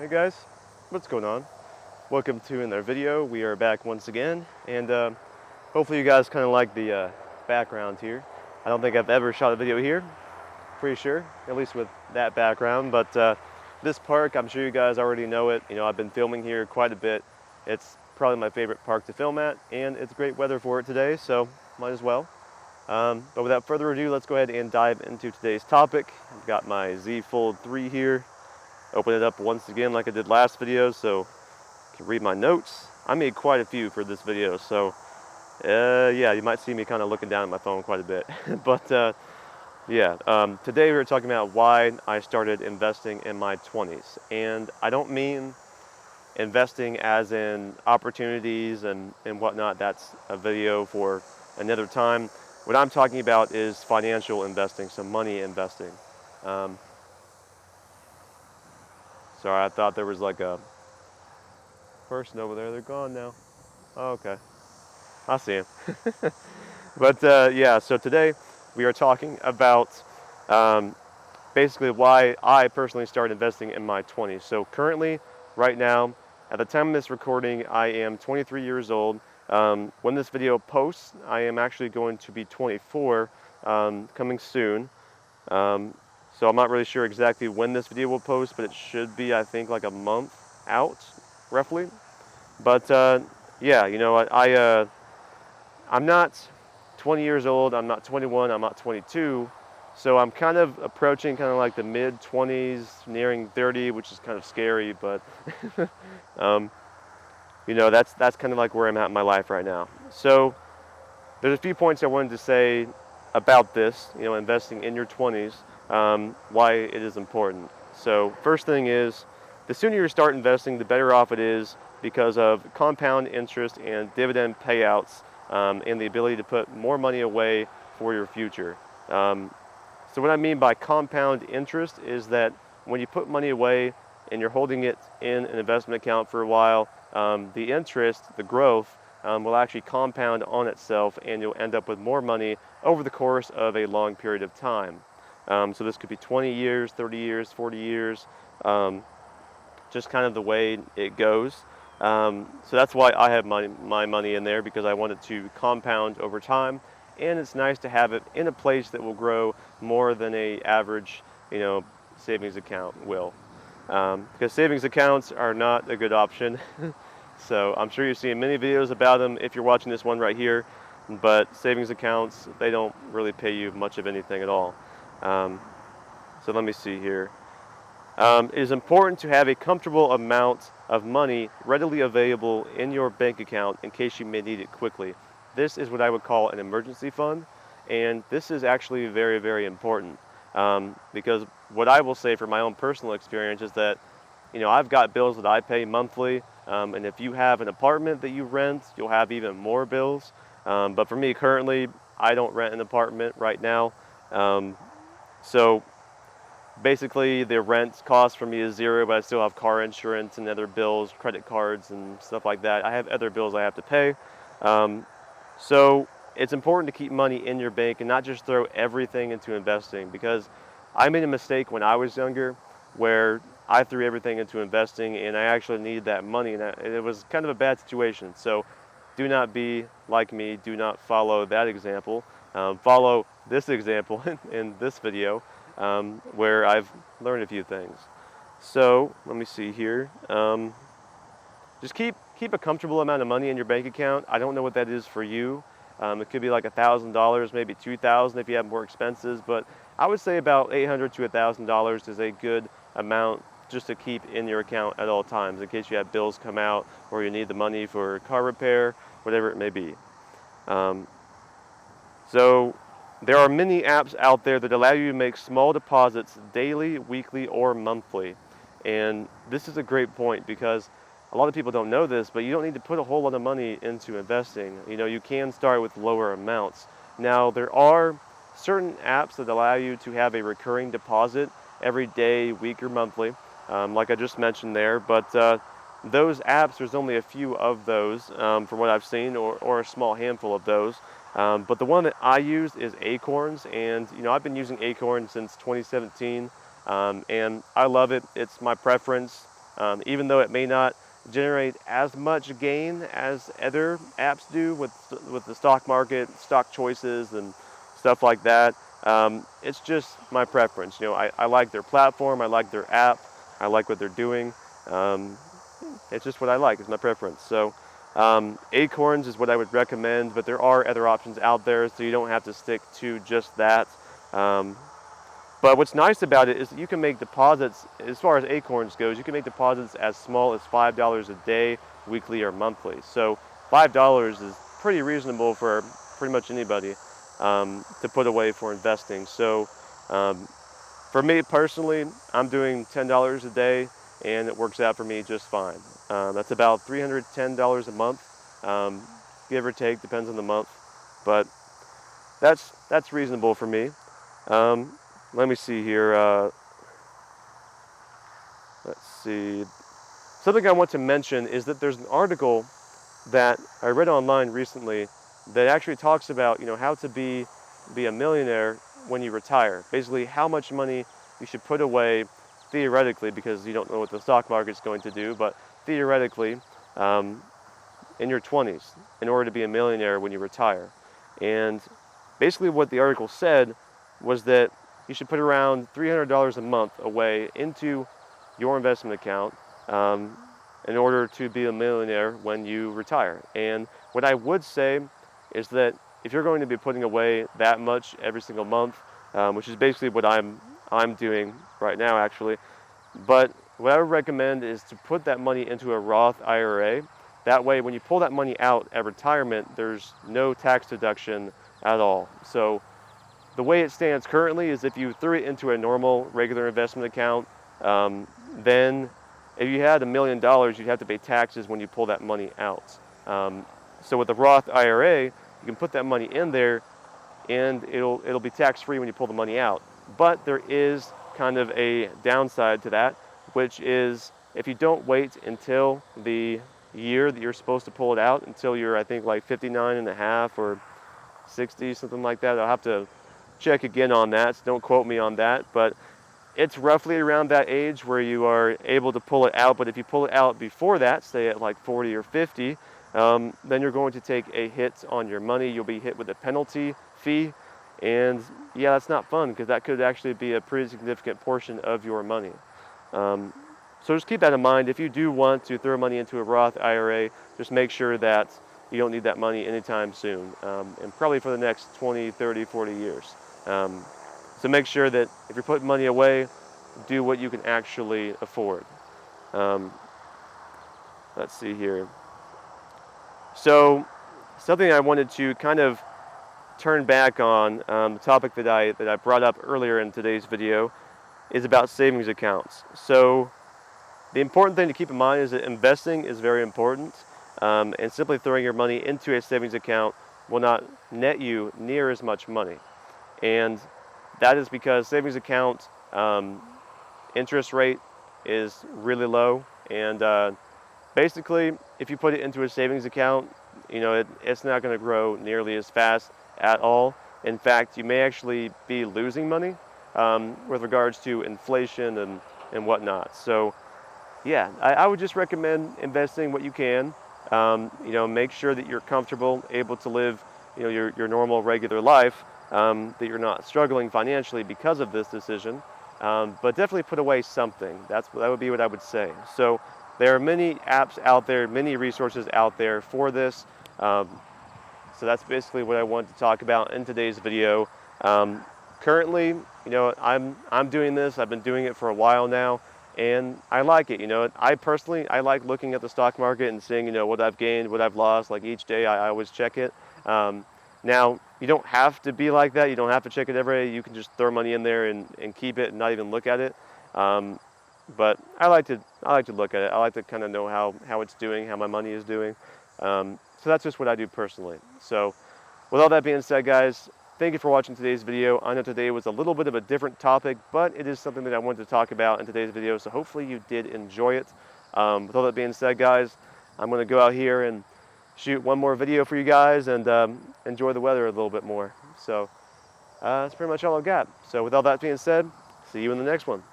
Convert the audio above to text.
Hey guys, what's going on? Welcome to another video. We are back once again, and hopefully you guys kind of like the background here. I don't think I've ever shot a video here, pretty sure, at least with that background, but this park, I'm sure you guys already know it. You know, I've been filming here quite a bit. It's probably my favorite park to film at, and it's great weather for it today, so might as well. But without further ado, let's go ahead and dive into today's topic. I've got my Z Fold 3 here. Open it up once again like I did last video so I can read my notes. I made quite a few for this video, so yeah, you might see me kind of looking down at my phone quite a bit. But today we're talking about why I started investing in my 20s. And I don't mean investing as in opportunities and whatnot. That's a video for another time. What I'm talking about is financial investing, so money investing. Sorry, I thought there was like a person over there. They're gone now. Oh, okay. I see him. But yeah, so today we are talking about um, basically why I personally started investing in my 20s. So currently, right now, at the time of this recording, I am 23 years old. When this video posts, I am actually going to be 24 coming soon. So I'm not really sure exactly when this video will post, but it should be, I think, like a month out, roughly. But yeah, you know what? I'm not 20 years old. I'm not 21. I'm not 22. So I'm kind of approaching kind of like the mid 20s, nearing 30, which is kind of scary. But um, you know, that's kind of like where I'm at in my life right now. So there's a few points I wanted to say about this. You know, investing in your 20s, why it is important. So first thing is, the sooner you start investing, the better off it is because of compound interest and dividend payouts, and the ability to put more money away for your future. So what I mean by compound interest is that when you put money away and you're holding it in an investment account for a while, the interest, the growth, will actually compound on itself, and you'll end up with more money over the course of a long period of time. So this could be 20 years, 30 years, 40 years, just kind of the way it goes. So that's why I have my money in there, because I want it to compound over time, and it's nice to have it in a place that will grow more than a average, you know, savings account will. Because savings accounts are not a good option. So I'm sure you've seen many videos about them if you're watching this one right here, but savings accounts, they don't really pay you much of anything at all. So let me see here. It is important to have a comfortable amount of money readily available in your bank account in case you may need it quickly. This is what I would call an emergency fund, and this is actually very, very important, because what I will say from my own personal experience is that, you know, I've got bills that I pay monthly, and if you have an apartment that you rent, you'll have even more bills. But for me currently, I don't rent an apartment right now, so basically the rent cost for me is zero, but I still have car insurance and other bills, credit cards and stuff like that. I have other bills I have to pay. So it's important to keep money in your bank and not just throw everything into investing, because I made a mistake when I was younger where I threw everything into investing and I actually needed that money, and it was kind of a bad situation. So do not be like me. Do not follow that example. Follow this example in this video, where I've learned a few things. So let me see here. Just keep a comfortable amount of money in your bank account. I don't know what that is for you. It could be like $1,000, maybe $2,000 if you have more expenses, but I would say about $800 to $1,000 is a good amount just to keep in your account at all times in case you have bills come out or you need the money for car repair, whatever it may be. So there are many apps out there that allow you to make small deposits daily, weekly, or monthly. And this is a great point because a lot of people don't know this, but you don't need to put a whole lot of money into investing. You know, you can start with lower amounts. Now, there are certain apps that allow you to have a recurring deposit every day, week, or monthly, like I just mentioned there. But those apps, there's only a few of those from what I've seen, or a small handful of those. But the one that I use is Acorns, and you know, I've been using Acorns since 2017, and I love it. It's my preference. Even though it may not generate as much gain as other apps do with the stock market, stock choices, and stuff like that. It's just my preference. I like their platform, I like their app, I like what they're doing. It's just what I like. It's my preference. So Acorns is what I would recommend, but there are other options out there, so you don't have to stick to just that. But what's nice about it is that you can make deposits, as far as Acorns goes, you can make deposits as small as $5 a day, weekly or monthly. So $5 is pretty reasonable for pretty much anybody to put away for investing. So for me personally, I'm doing $10 a day, and it works out for me just fine. That's about $310 a month, give or take, depends on the month. But that's reasonable for me. Let me see here. Let's see. Something I want to mention is that there's an article that I read online recently that actually talks about how to be a millionaire when you retire. Basically, how much money you should put away theoretically, because you don't know what the stock market's going to do, but theoretically in your 20s in order to be a millionaire when you retire. And basically what the article said was that you should put around $300 a month away into your investment account in order to be a millionaire when you retire. And what I would say is that if you're going to be putting away that much every single month, which is basically what I'm doing right now actually, but what I would recommend is to put that money into a Roth IRA. That way when you pull that money out at retirement, there's no tax deduction at all. So the way it stands currently is if you threw it into a normal regular investment account, then if you had $1 million, you'd have to pay taxes when you pull that money out. So with the Roth IRA, you can put that money in there and it'll be tax-free when you pull the money out. But there is kind of a downside to that, which is if you don't wait until the year that you're supposed to pull it out, until you're, I think, like 59 and a half or 60, something like that. I'll have to check again on that, so don't quote me on that, but it's roughly around that age where you are able to pull it out. But if you pull it out before that, say at like 40 or 50, then you're going to take a hit on your money. You'll be hit with a penalty fee, and yeah, that's not fun because that could actually be a pretty significant portion of your money. So just keep that in mind. If you do want to throw money into a Roth IRA, just make sure that you don't need that money anytime soon, and probably for the next 20, 30, 40 years. So make sure that if you're putting money away, do what you can actually afford. Let's see here. So something I wanted to kind of turn back on, the topic that I brought up earlier in today's video is about savings accounts. So the important thing to keep in mind is that investing is very important, and simply throwing your money into a savings account will not net you near as much money. And that is because savings account interest rate is really low, and basically if you put it into a savings account, it's not going to grow nearly as fast at all. In fact, you may actually be losing money with regards to inflation and whatnot. So yeah, I would just recommend investing what you can. Make sure that you're comfortable, able to live your normal regular life, that you're not struggling financially because of this decision. But definitely put away something. That would be what I would say. So there are many apps out there, many resources out there for this. So that's basically what I wanted to talk about in today's video. Currently, I'm doing this. I've been doing it for a while now, and I like it. I like looking at the stock market and seeing what I've gained, what I've lost. Like each day, I always check it. Now, you don't have to be like that. You don't have to check it every day. You can just throw money in there and keep it and not even look at it. But I like to look at it. I like to kind of know how it's doing, how my money is doing. So that's just what I do personally. So with all that being said, guys, thank you for watching today's video. I know today was a little bit of a different topic, but it is something that I wanted to talk about in today's video. So hopefully you did enjoy it. With all that being said, guys, I'm going to go out here and shoot one more video for you guys and enjoy the weather a little bit more. So that's pretty much all I've got. So with all that being said, see you in the next one.